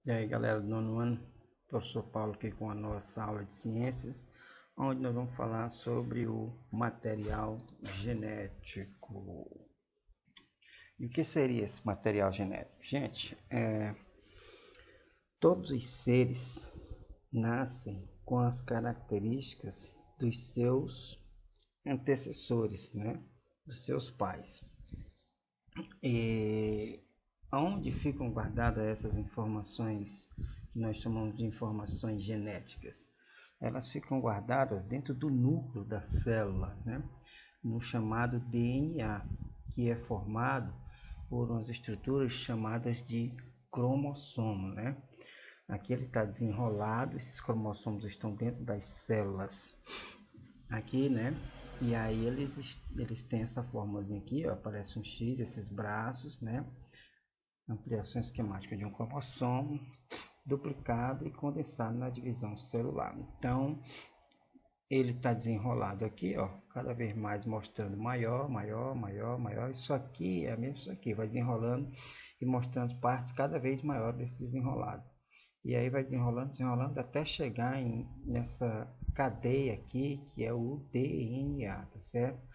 E aí galera do nono ano, professor Paulo aqui com a nossa aula de ciências, onde nós vamos falar sobre o material genético. E o que seria esse material genético? Gente, todos os seres nascem com as características dos seus antecessores, né? Dos seus pais. E onde ficam guardadas essas informações que nós chamamos de informações genéticas? Elas ficam guardadas dentro do núcleo da célula, né? No chamado DNA, que é formado por umas estruturas chamadas de cromossomo, né? Aqui ele está desenrolado, esses cromossomos estão dentro das células aqui, né? E aí eles têm essa formazinha aqui, ó, aparece um X, esses braços, né? Ampliação esquemática de um cromossomo duplicado e condensado na divisão celular. Então, ele está desenrolado aqui, ó, cada vez mais mostrando maior. Isso aqui é mesmo isso aqui, vai desenrolando e mostrando partes cada vez maiores desse desenrolado. E aí vai desenrolando até chegar nessa cadeia aqui, que é o DNA, tá certo?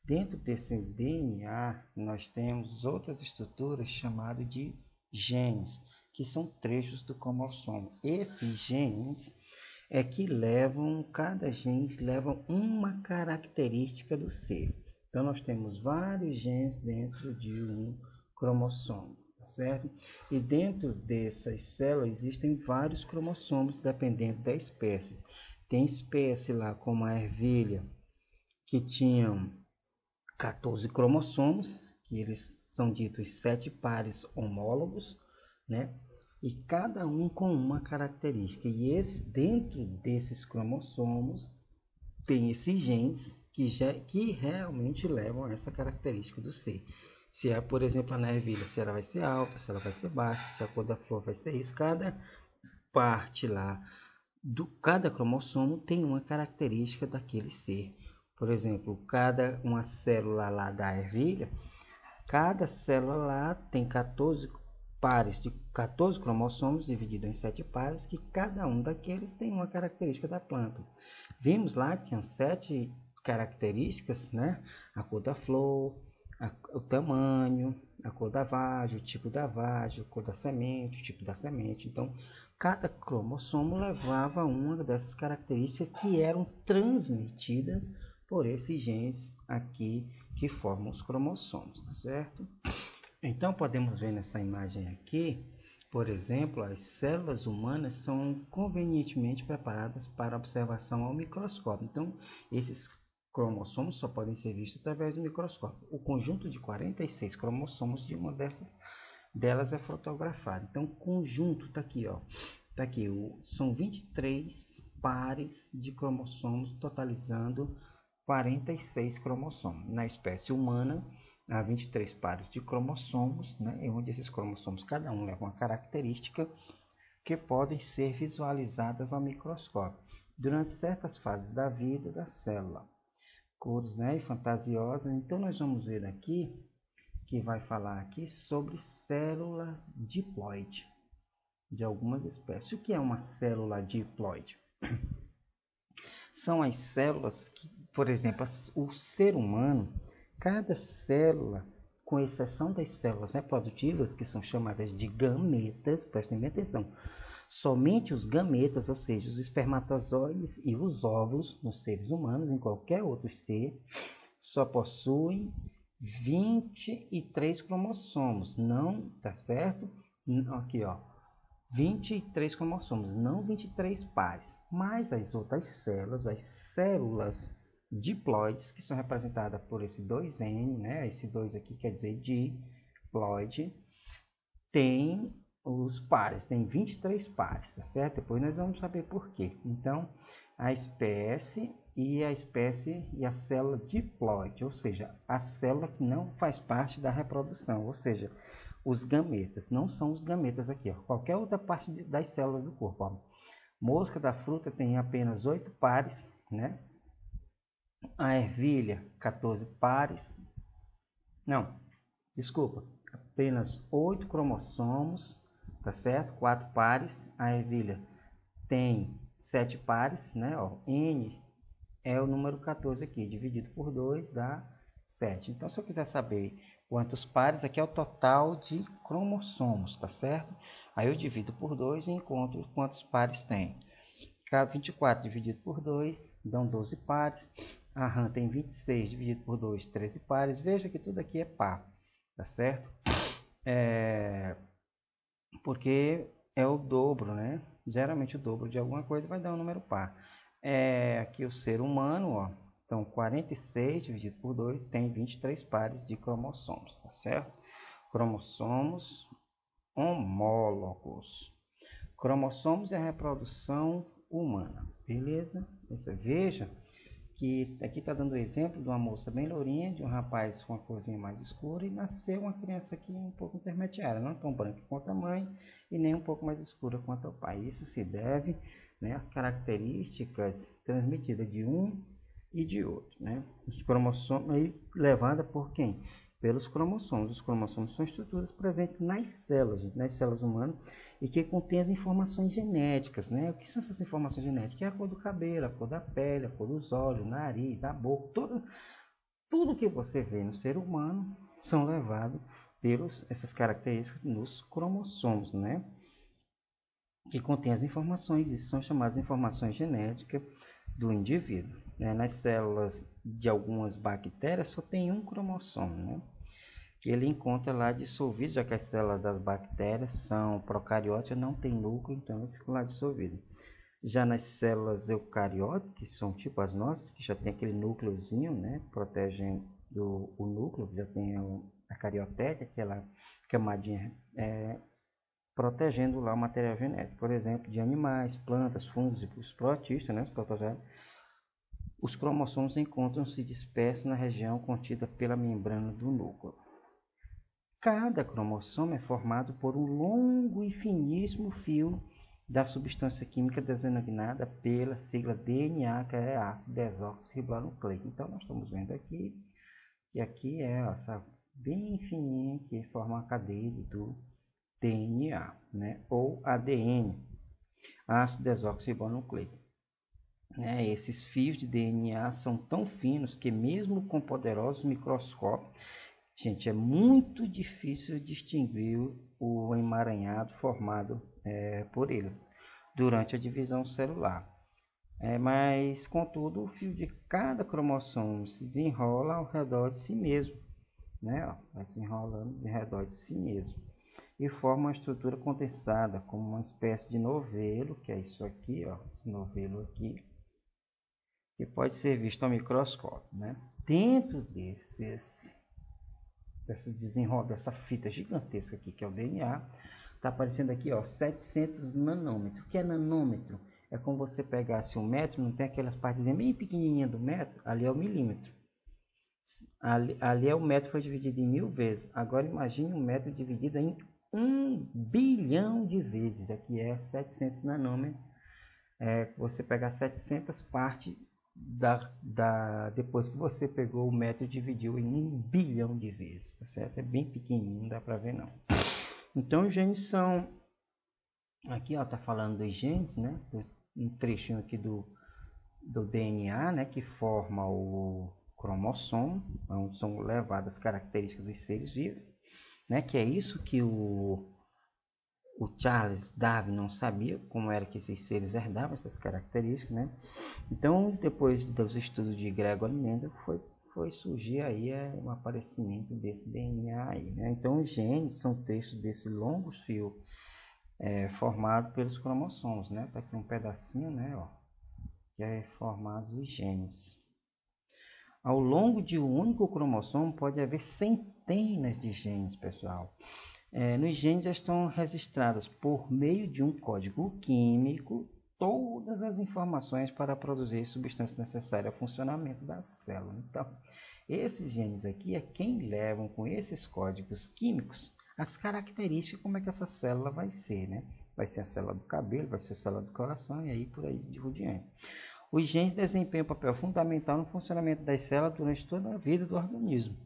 Dentro desse DNA, nós temos outras estruturas chamadas de genes, que são trechos do cromossomo. Esses genes é que cada genes leva uma característica do ser. Então, nós temos vários genes dentro de um cromossomo, tá certo? E dentro dessas células existem vários cromossomos, dependendo da espécie. Tem espécie lá, como a ervilha, que tinham 14 cromossomos, que eles são ditos 7 pares homólogos, né? E cada um com uma característica. E dentro desses cromossomos tem esses genes que realmente levam a essa característica do ser. Se é, por exemplo, na ervilha, se ela vai ser alta, se ela vai ser baixa, se a cor da flor vai ser isso. Cada parte lá, cada cromossomo tem uma característica daquele ser. Por exemplo, uma célula lá da ervilha, cada célula lá tem 14 pares de 14 cromossomos divididos em 7 pares, que cada um daqueles tem uma característica da planta. Vimos lá que tinham 7 características, né? A cor da flor, o tamanho, a cor da vagem, o tipo da vagem, a cor da semente, o tipo da semente. Então, cada cromossomo levava uma dessas características que eram transmitidas por esses genes aqui que formam os cromossomos, tá certo? Então, podemos ver nessa imagem aqui, por exemplo, as células humanas são convenientemente preparadas para observação ao microscópio. Então, esses cromossomos só podem ser vistos através do microscópio. O conjunto de 46 cromossomos de uma delas é fotografado. Então, o conjunto está aqui, ó. Tá aqui, são 23 pares de cromossomos, totalizando 46 cromossomos. Na espécie humana, há 23 pares de cromossomos, né, onde esses cromossomos, cada um leva uma característica que podem ser visualizadas ao microscópio durante certas fases da vida da célula. Cores, né, e fantasiosas. Então, nós vamos ver aqui, que vai falar aqui sobre células diploide de algumas espécies. O que é uma célula diploide? São as células que, por exemplo, o ser humano, cada célula, com exceção das células reprodutivas, que são chamadas de gametas, prestem bem atenção, somente os gametas, ou seja, os espermatozoides e os óvulos nos seres humanos, em qualquer outro ser, só possuem 23 cromossomos, não, tá certo? Aqui, ó, 23 cromossomos, não 23 pares. Mas as outras células, as células diploides, que são representadas por esse 2N, né? Esse 2 aqui quer dizer diploide, tem os pares, tem 23 pares, tá certo? Depois nós vamos saber por quê. Então, a espécie e a célula diploide, ou seja, a célula que não faz parte da reprodução, ou seja, os gametas, não são os gametas aqui, ó. Qualquer outra parte das células do corpo, ó. Mosca da fruta tem apenas 8 pares, né? A ervilha, 14 pares. Não, desculpa, apenas 8 cromossomos tá certo? 4 pares. A ervilha tem 7 pares, né? Ó, N é o número 14 aqui, dividido por 2 dá 7. Então, se eu quiser saber quantos pares, aqui é o total de cromossomos, tá certo? Aí eu divido por 2 e encontro quantos pares tem. 24 dividido por 2 dão 12 pares. A rã tem 26 dividido por 2, 13 pares. Veja que tudo aqui é par, tá certo? Porque é o dobro, né? Geralmente o dobro de alguma coisa vai dar um número par. Aqui o ser humano, ó. Então 46 dividido por 2 tem 23 pares de cromossomos, tá certo? Cromossomos homólogos. Cromossomos é a reprodução humana, beleza? Veja que aqui está dando o exemplo de uma moça bem lourinha, de um rapaz com uma corzinha mais escura, e nasceu uma criança aqui um pouco intermediária, não tão branca quanto a mãe e nem um pouco mais escura quanto o pai. Isso se deve, né, às características transmitidas de um e de outro, né? Os cromossomos aí levada por quem? Pelos cromossomos. Os cromossomos são estruturas presentes nas células humanas e que contêm as informações genéticas, né? O que são essas informações genéticas? É a cor do cabelo, a cor da pele, a cor dos olhos, o nariz, a boca, tudo que você vê no ser humano são levados pelas essas características nos cromossomos, né? Que contém as informações, isso são chamadas informações genéticas do indivíduo. Nas células de algumas bactérias só tem um cromossomo, né? Que ele encontra lá dissolvido, já que as células das bactérias são procariotas, não tem núcleo, então eles ficam lá dissolvidos. Já nas células eucariotas, que são tipo as nossas, que já tem aquele núcleozinho, né, protegendo o núcleo, já tem a carioteca, aquela camadinha protegendo lá o material genético, por exemplo, de animais, plantas, fungos e os protistas, né, os protozoários. Os cromossomos encontram-se dispersos na região contida pela membrana do núcleo. Cada cromossomo é formado por um longo e finíssimo fio da substância química designada pela sigla DNA, que é ácido desoxirribonucleico. Então, nós estamos vendo aqui, que aqui é essa bem fininha que forma a cadeia do DNA, né? Ou ADN, ácido desoxirribonucleico. Esses fios de DNA são tão finos que mesmo com poderosos microscópios, gente, é muito difícil distinguir o emaranhado formado por eles durante a divisão celular. Mas, contudo, o fio de cada cromossomo se desenrola ao redor de si mesmo, né? Vai se enrolando ao redor de si mesmo e forma uma estrutura condensada, como uma espécie de novelo, que é isso aqui, ó, esse novelo aqui, que pode ser visto ao microscópio, né? Dentro dessa fita gigantesca aqui, que é o DNA, está aparecendo aqui, ó, 700 nanômetros. O que é nanômetro? É como você pegasse um metro, não tem aquelas partezinhas bem pequenininhas do metro? Ali é o milímetro. Ali é o metro, foi dividido em 1000 vezes. Agora imagine um metro dividido em 1 bilhão de vezes. Aqui é 700 nanômetros. Você pegar 700 partes depois que você pegou o metro e dividiu em 1 bilhão de vezes, tá certo? É bem pequenininho, não dá para ver não. Então os genes são, aqui ó, tá falando dos genes, né? Um trechinho aqui do DNA, né? Que forma o cromossomo, onde são levadas as características dos seres vivos, né? Que é isso que o Charles Darwin não sabia como era que esses seres herdavam essas características, né? Então, depois dos estudos de Gregory Mendel, foi surgir aí o aparecimento desse DNA aí, né? Então, os genes são textos desse longo fio formado pelos cromossomos, né? Tá aqui um pedacinho, né? Ó, que é formado os genes. Ao longo de um único cromossomo pode haver centenas de genes, pessoal. Nos genes estão registradas por meio de um código químico todas as informações para produzir substâncias necessárias ao funcionamento da célula. Então, esses genes aqui é quem levam com esses códigos químicos as características como é que essa célula vai ser, né? Vai ser a célula do cabelo, vai ser a célula do coração e aí por aí por diante. Os genes desempenham um papel fundamental no funcionamento das células durante toda a vida do organismo,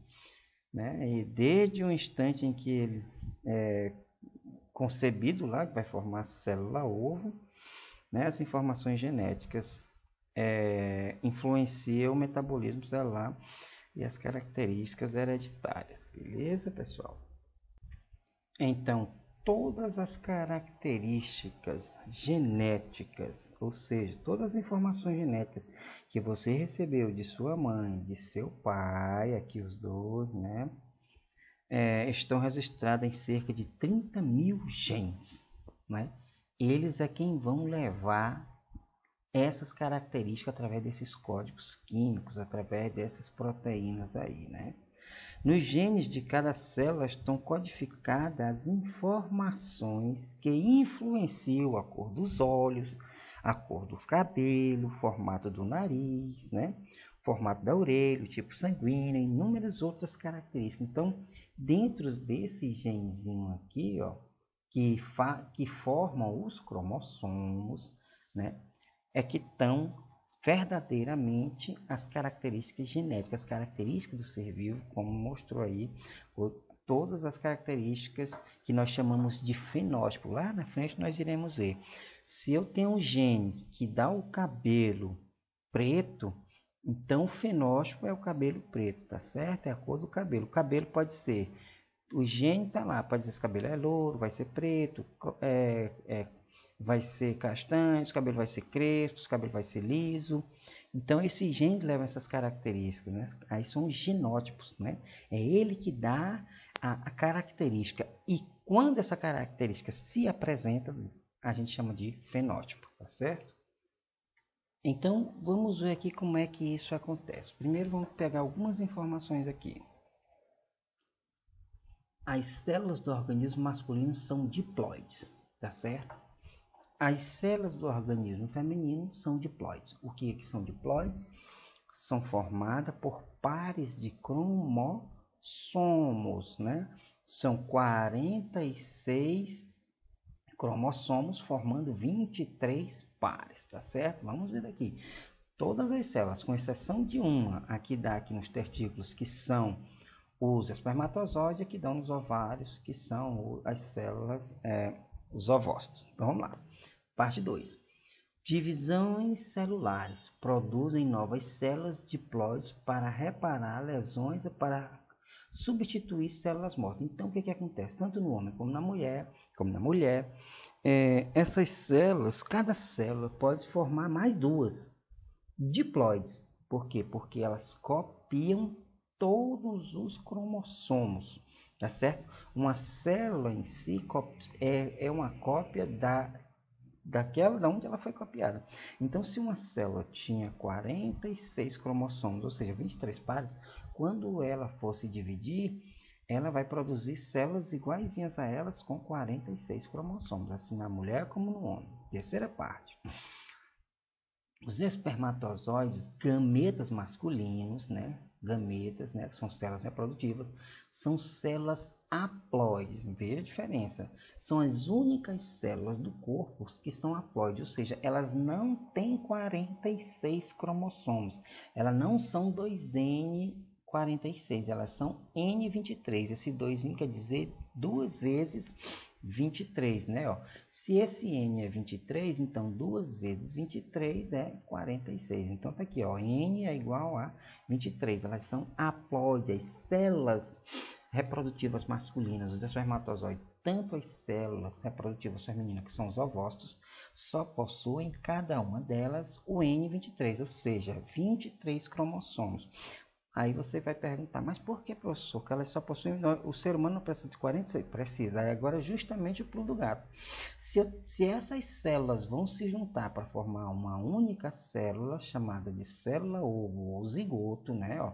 né? E desde o instante em que ele concebido lá, que vai formar a célula ovo, né? As informações genéticas influenciam o metabolismo celular e as características hereditárias, beleza, pessoal? Então, todas as características genéticas, ou seja, todas as informações genéticas que você recebeu de sua mãe, de seu pai, aqui os dois, né, estão registradas em cerca de 30 mil genes, né? Eles é quem vão levar essas características através desses códigos químicos, através dessas proteínas aí, né? Nos genes de cada célula estão codificadas as informações que influenciam a cor dos olhos, a cor do cabelo, o formato do nariz, né? O formato da orelha, o tipo sanguíneo e inúmeras outras características. Então, dentro desse genzinho aqui, ó, que formam os cromossomos, né? É que estão verdadeiramente as características genéticas, as características do ser vivo, como mostrou aí, todas as características que nós chamamos de fenótipo. Lá na frente nós iremos ver. Se eu tenho um gene que dá o cabelo preto, então o fenótipo é o cabelo preto, tá certo? É a cor do cabelo. O cabelo pode ser, o gene tá lá, pode ser se o cabelo é louro, vai ser preto, vai ser castanho, o cabelo vai ser crespo, o cabelo vai ser liso. Então, esse gene leva essas características, né? Aí são os genótipos, né? É ele que dá a característica. E quando essa característica se apresenta, a gente chama de fenótipo, tá certo? Então, vamos ver aqui como é que isso acontece. Primeiro, vamos pegar algumas informações aqui. As células do organismo masculino são diploides, tá certo? As células do organismo feminino são diploides. O que são diploides? São formadas por pares de cromossomos, né? São 46 cromossomos formando 23 pares, tá certo? Vamos ver aqui. Todas as células, com exceção de uma, aqui dá aqui nos testículos, que são os espermatozoides, que dão nos ovários, que são as células, os ovócitos. Então vamos lá. Parte 2. Divisões celulares produzem novas células diploides para reparar lesões e para substituir células mortas. Então, o que acontece? Tanto no homem como na mulher, essas células, cada célula pode formar mais duas diploides. Por quê? Porque elas copiam todos os cromossomos, tá certo? Uma célula em si é uma cópia daquela da onde ela foi copiada. Então, se uma célula tinha 46 cromossomos, ou seja, 23 pares, quando ela for se dividir, ela vai produzir células iguaizinhas a elas com 46 cromossomos, assim na mulher como no homem. Terceira parte. Os espermatozoides, gametas masculinos, né? Gametas, né? Que são células reprodutivas, são células haploides. Veja a diferença. São as únicas células do corpo que são haploides, ou seja, elas não têm 46 cromossomos. Elas não são 2N46, elas são N23. Esse 2 quer dizer 2 vezes 23, né? Ó, se esse N é 23, então 2 vezes 23 é 46. Então tá aqui, ó, N é igual a 23. Elas são haploides, células reprodutivas masculinas, os espermatozoides. Tanto as células reprodutivas femininas, que são os ovócitos, só possuem cada uma delas o N23, ou seja, 23 cromossomos. Aí você vai perguntar, mas por que, professor, que elas só possuem, o ser humano não precisa de 46? Precisa. Aí agora justamente o pulo do gato. Se essas células vão se juntar para formar uma única célula, chamada de célula ovo ou zigoto, né? Ó,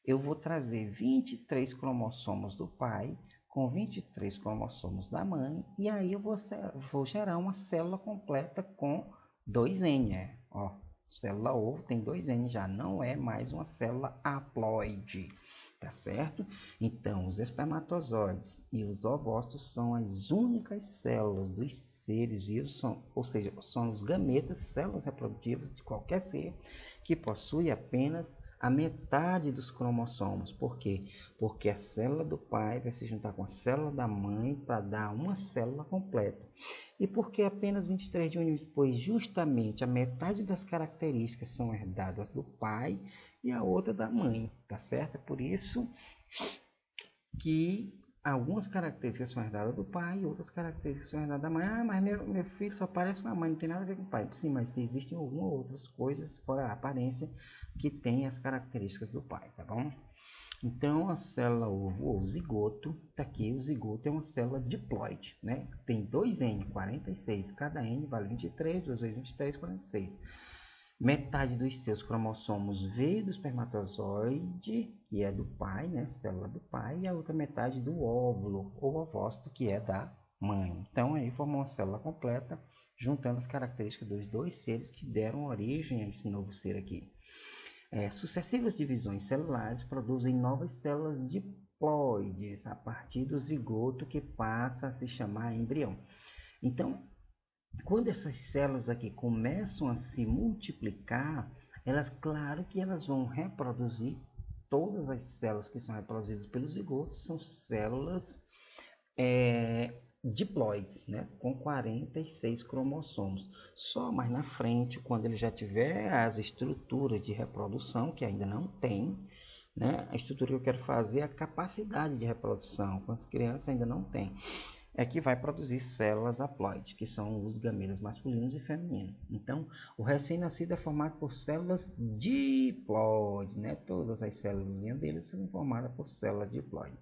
eu vou trazer 23 cromossomos do pai com 23 cromossomos da mãe, e aí eu vou gerar uma célula completa com 2N, ó. Célula ovo tem 2N, já não é mais uma célula haploide, tá certo? Então, os espermatozoides e os ovócitos são as únicas células dos seres vivos, ou seja, são os gametas, células reprodutivas de qualquer ser, que possui apenas a metade dos cromossomos. Por quê? Porque a célula do pai vai se juntar com a célula da mãe para dar uma célula completa. E por que apenas 23 de unidade? Pois justamente a metade das características são herdadas do pai e a outra da mãe, tá certo? É por isso que algumas características são herdadas do pai e outras características são herdadas da mãe. Ah, mas meu filho só parece com a mãe, não tem nada a ver com o pai. Sim, mas existem algumas outras coisas fora a aparência que tem as características do pai, tá bom? Então, a célula ovo ou zigoto, tá aqui, o zigoto é uma célula diploide, né? Tem 2 N, 46, cada N vale 23, 2 vezes 23, 46. Metade dos seus cromossomos veio do espermatozoide, que é do pai, né? Célula do pai, e a outra metade do óvulo ou ovócito, que é da mãe. Então, aí formou uma célula completa, juntando as características dos dois seres que deram origem a esse novo ser aqui. Sucessivas divisões celulares produzem novas células diploides a partir do zigoto, que passa a se chamar embrião. Então, quando essas células aqui começam a se multiplicar, claro que elas vão reproduzir. Todas as células que são reproduzidas pelos zigotos são células diploides, né, com 46 cromossomos. Só mais na frente, quando ele já tiver as estruturas de reprodução, que ainda não tem, né, a estrutura que eu quero fazer é a capacidade de reprodução, quando as crianças ainda não tem, é que vai produzir células haploides, que são os gametas masculinos e femininos. Então, o recém-nascido é formado por células diploides, né? Todas as células deles são formadas por células diploides.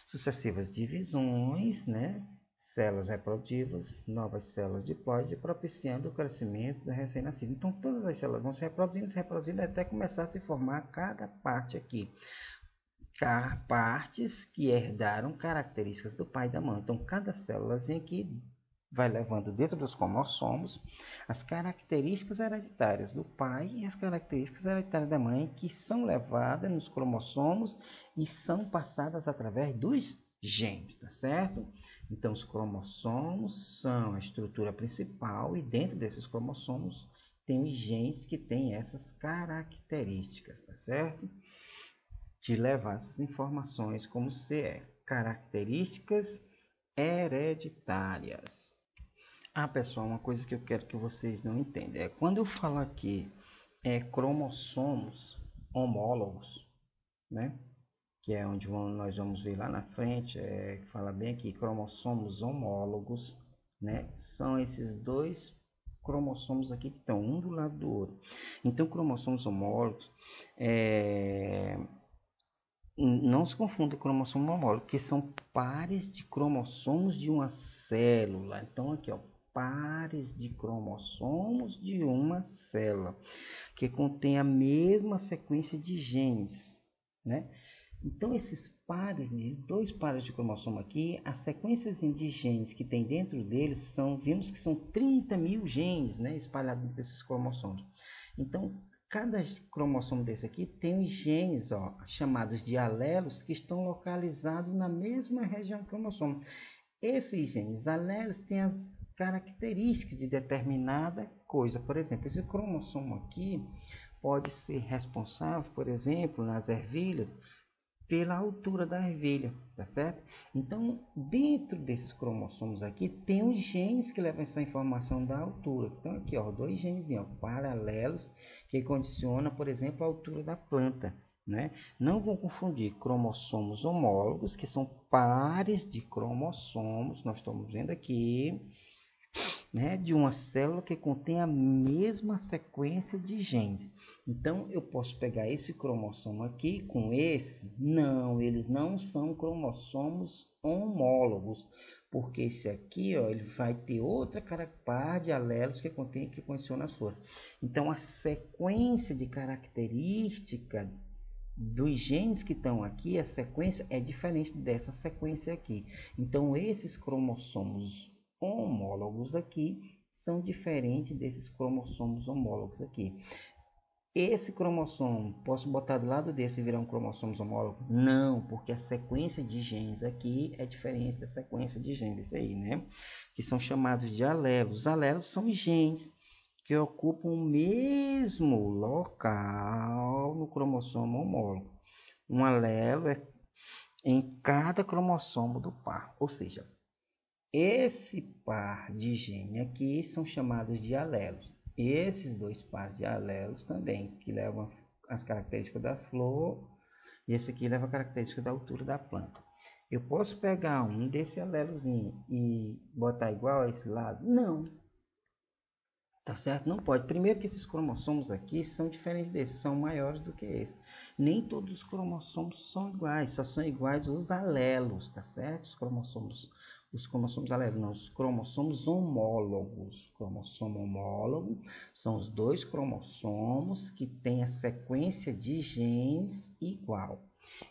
Sucessivas divisões, né? Células reprodutivas, novas células diploides, propiciando o crescimento do recém-nascido. Então, todas as células vão se reproduzindo até começar a se formar cada parte aqui. Partes que herdaram características do pai e da mãe. Então, cada célula aqui vai levando dentro dos cromossomos as características hereditárias do pai e as características hereditárias da mãe, que são levadas nos cromossomos e são passadas através dos genes, tá certo? Então, os cromossomos são a estrutura principal e dentro desses cromossomos tem os genes que têm essas características, tá certo? De levar essas informações como se características hereditárias. Pessoal, uma coisa que eu quero que vocês não entendam quando eu falo aqui cromossomos homólogos, né? Que é onde nós vamos ver lá na frente, fala bem aqui, cromossomos homólogos, né? São esses dois cromossomos aqui que estão um do lado do outro. Então, cromossomos homólogos não se confunda com cromossomo homólogo, que são pares de cromossomos de uma célula. Então, aqui, ó, pares de cromossomos de uma célula, que contém a mesma sequência de genes, né? Então, esses pares, dois pares de cromossomo aqui, as sequências de genes que tem dentro deles vimos que são 30 mil genes, né, espalhados desses cromossomos. Então, cada cromossomo desse aqui tem os genes, ó, chamados de alelos, que estão localizados na mesma região do cromossomo. Esses genes alelos têm as características de determinada coisa. Por exemplo, esse cromossomo aqui pode ser responsável, por exemplo, nas ervilhas, pela altura da ervilha, tá certo? Então, dentro desses cromossomos aqui, tem os genes que levam essa informação da altura. Então, aqui, ó, dois genes paralelos que condicionam, por exemplo, a altura da planta, né? Não vão confundir cromossomos homólogos, que são pares de cromossomos, nós estamos vendo aqui, né, de uma célula que contém a mesma sequência de genes. Então, eu posso pegar esse cromossomo aqui com esse? Não, eles não são cromossomos homólogos, porque esse aqui, ó, ele vai ter outra par de alelos que condiciona as flores. Então, a sequência de característica dos genes que estão aqui, a sequência é diferente dessa sequência aqui. Então, esses cromossomos homólogos aqui são diferentes desses cromossomos homólogos aqui. Esse cromossomo, posso botar do lado desse e virar um cromossomo homólogo? Não, porque a sequência de genes aqui é diferente da sequência de genes aí, né? Que são chamados de alelos. Os alelos são genes que ocupam o mesmo local no cromossomo homólogo. Um alelo é em cada cromossomo do par, ou seja, esse par de gene aqui são chamados de alelos. Esses dois pares de alelos também, que levam as características da flor, e esse aqui leva a característica da altura da planta. Eu posso pegar um desse alelozinho e botar igual a esse lado? Não. Tá certo? Não pode. Primeiro que esses cromossomos aqui são diferentes desses, são maiores do que esse. Nem todos os cromossomos são iguais, só são iguais os alelos, tá certo? Os cromossomos alelos, não, os cromossomos homólogos. Cromossomo homólogo são os dois cromossomos que têm a sequência de genes igual.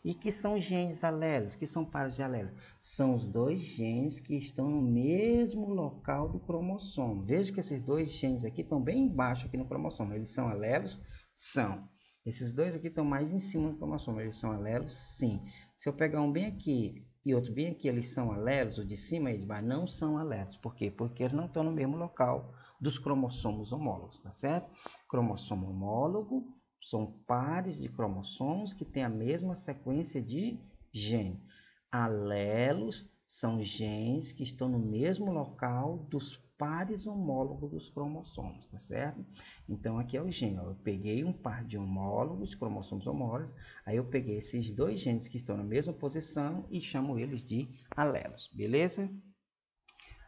E que são genes alelos? Que são pares de alelos? São os dois genes que estão no mesmo local do cromossomo. Veja que esses dois genes aqui estão bem embaixo aqui no cromossomo. Eles são alelos? São. Esses dois aqui estão mais em cima do cromossomo. Eles são alelos? Sim. Se eu pegar um bem aqui e outro bem aqui, eles são alelos? O de cima e de baixo não são alelos. Por quê? Porque eles não estão no mesmo local dos cromossomos homólogos, tá certo? Cromossomo homólogo são pares de cromossomos que têm a mesma sequência de gene. Alelos são genes que estão no mesmo local dos pares homólogos dos cromossomos, tá certo? Então aqui é o gene, ó. Eu peguei um par de homólogos, cromossomos homólogos, aí eu peguei esses dois genes que estão na mesma posição e chamo eles de alelos, beleza?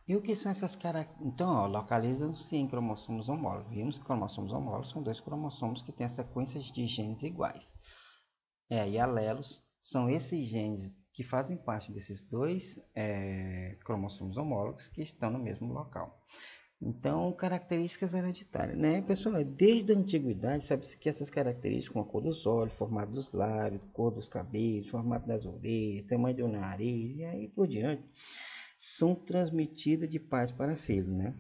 E o que são essas características? Então, localizam-se em cromossomos homólogos. Vimos que cromossomos homólogos são dois cromossomos que têm sequências de genes iguais. E alelos são esses genes que fazem parte desses dois cromossomos homólogos que estão no mesmo local. Então, características hereditárias, né, pessoal? Desde a antiguidade, sabe-se que essas características, como a cor dos olhos, formato dos lábios, cor dos cabelos, formato das orelhas, tamanho do nariz, e aí por diante, são transmitidas de pais para filhos, né?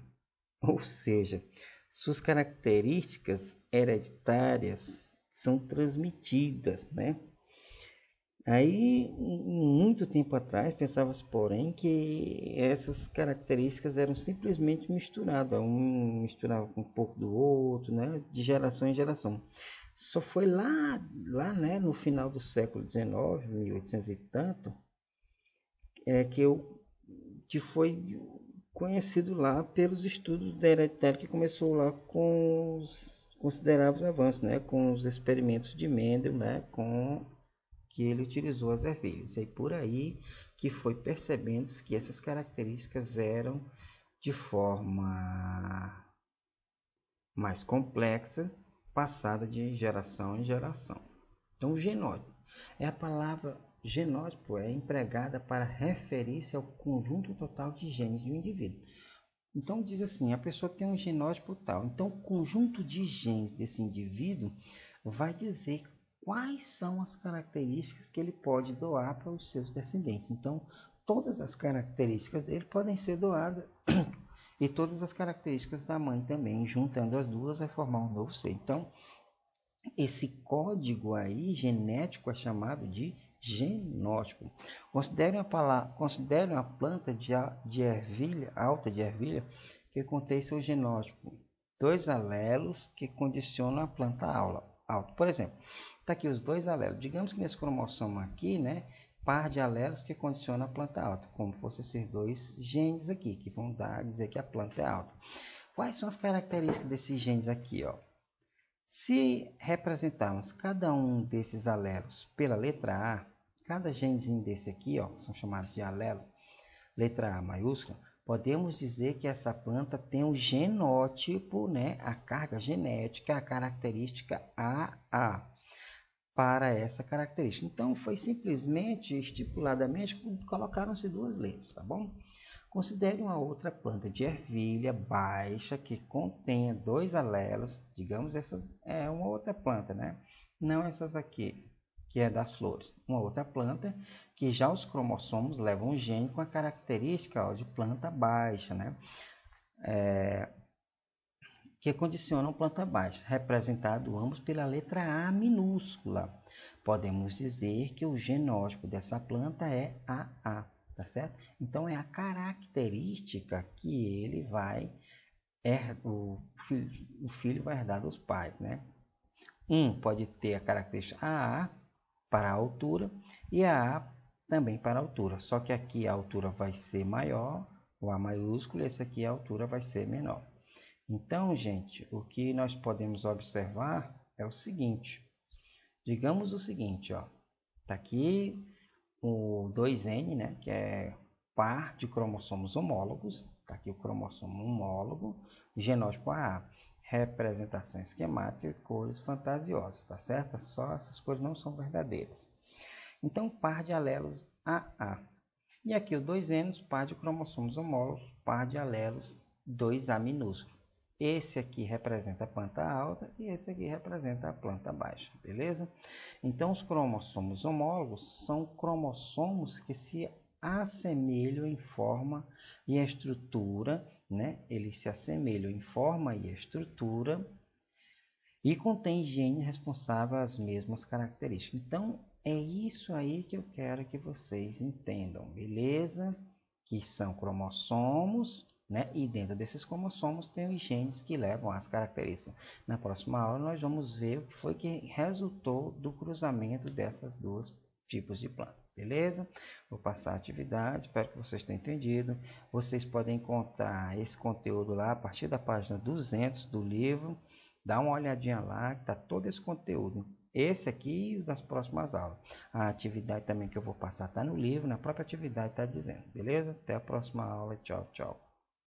Ou seja, suas características hereditárias são transmitidas, né? Aí, muito tempo atrás, pensava-se, porém, que essas características eram simplesmente misturadas, um misturava com um pouco do outro, né? De geração em geração. Só foi lá, né, no final do século XIX, 1800 e tanto, que foi conhecido lá pelos estudos da hereditária, que começou lá com os consideráveis avanços, né, com os experimentos de Mendel, né, com que ele utilizou as ervilhas. E por aí que foi percebendo que essas características eram de forma mais complexa, passada de geração em geração. Então, o genótipo é a palavra genótipo é empregada para referir-se ao conjunto total de genes de um indivíduo. Então diz assim, a pessoa tem um genótipo tal. Então o conjunto de genes desse indivíduo vai dizer quais são as características que ele pode doar para os seus descendentes. Então todas as características dele podem ser doadas e todas as características da mãe também, juntando as duas vai formar um novo ser. Então esse código aí genético é chamado de genótipo. Considere uma planta de ervilha, alta de ervilha, que contém seu genótipo. Dois alelos que condicionam a planta alta. Por exemplo, está aqui os dois alelos. Digamos que nesse cromossomo aqui, né, par de alelos que condiciona a planta alta, como fossem esses dois genes aqui, que vão dizer que a planta é alta. Quais são as características desses genes aqui, ó? Se representarmos cada um desses alelos pela letra A, cada genezinho desse aqui, ó, são chamados de alelos, letra A maiúscula, podemos dizer que essa planta tem o genótipo, né, a carga genética, a característica AA para essa característica. Então, foi simplesmente, estipuladamente, colocaram-se duas letras, tá bom? Considere uma outra planta de ervilha baixa que contenha dois alelos, digamos essa é uma outra planta, né? Não essas aqui, que é das flores. Uma outra planta que já os cromossomos levam um gene com a característica de planta baixa, né? Que condicionam planta baixa, representado ambos pela letra A minúscula. Podemos dizer que o genótipo dessa planta é AA. Tá certo? Então é a característica que ele vai o filho vai herdar dos pais, né? Um pode ter a característica AA para a altura e a A também para a altura, só que aqui a altura vai ser maior, o A maiúsculo, esse aqui a altura vai ser menor. Então, gente, o que nós podemos observar é o seguinte. Digamos o seguinte, ó. Tá aqui o 2N, né, que é par de cromossomos homólogos. Tá aqui o cromossomo homólogo, genótipo AA. Representação esquemática e cores fantasiosas, tá certo? Só essas cores não são verdadeiras. Então, par de alelos AA. E aqui o 2N, par de cromossomos homólogos, par de alelos 2A minúsculo. Esse aqui representa a planta alta e esse aqui representa a planta baixa, beleza? Então, os cromossomos homólogos são cromossomos que se assemelham em forma e estrutura, né? Eles se assemelham em forma e estrutura e contêm genes responsáveis às mesmas características. Então, é isso aí que eu quero que vocês entendam, beleza? Que são cromossomos, né? E dentro desses cromossomos tem os genes que levam às características. Na próxima aula nós vamos ver o que foi que resultou do cruzamento dessas duas tipos de planta, beleza? Vou passar a atividade, espero que vocês tenham entendido. Vocês podem encontrar esse conteúdo lá a partir da página 200 do livro. Dá uma olhadinha lá, que tá todo esse conteúdo. Esse aqui e das próximas aulas. A atividade também que eu vou passar está no livro, na própria atividade está dizendo, beleza? Até a próxima aula. Tchau, tchau.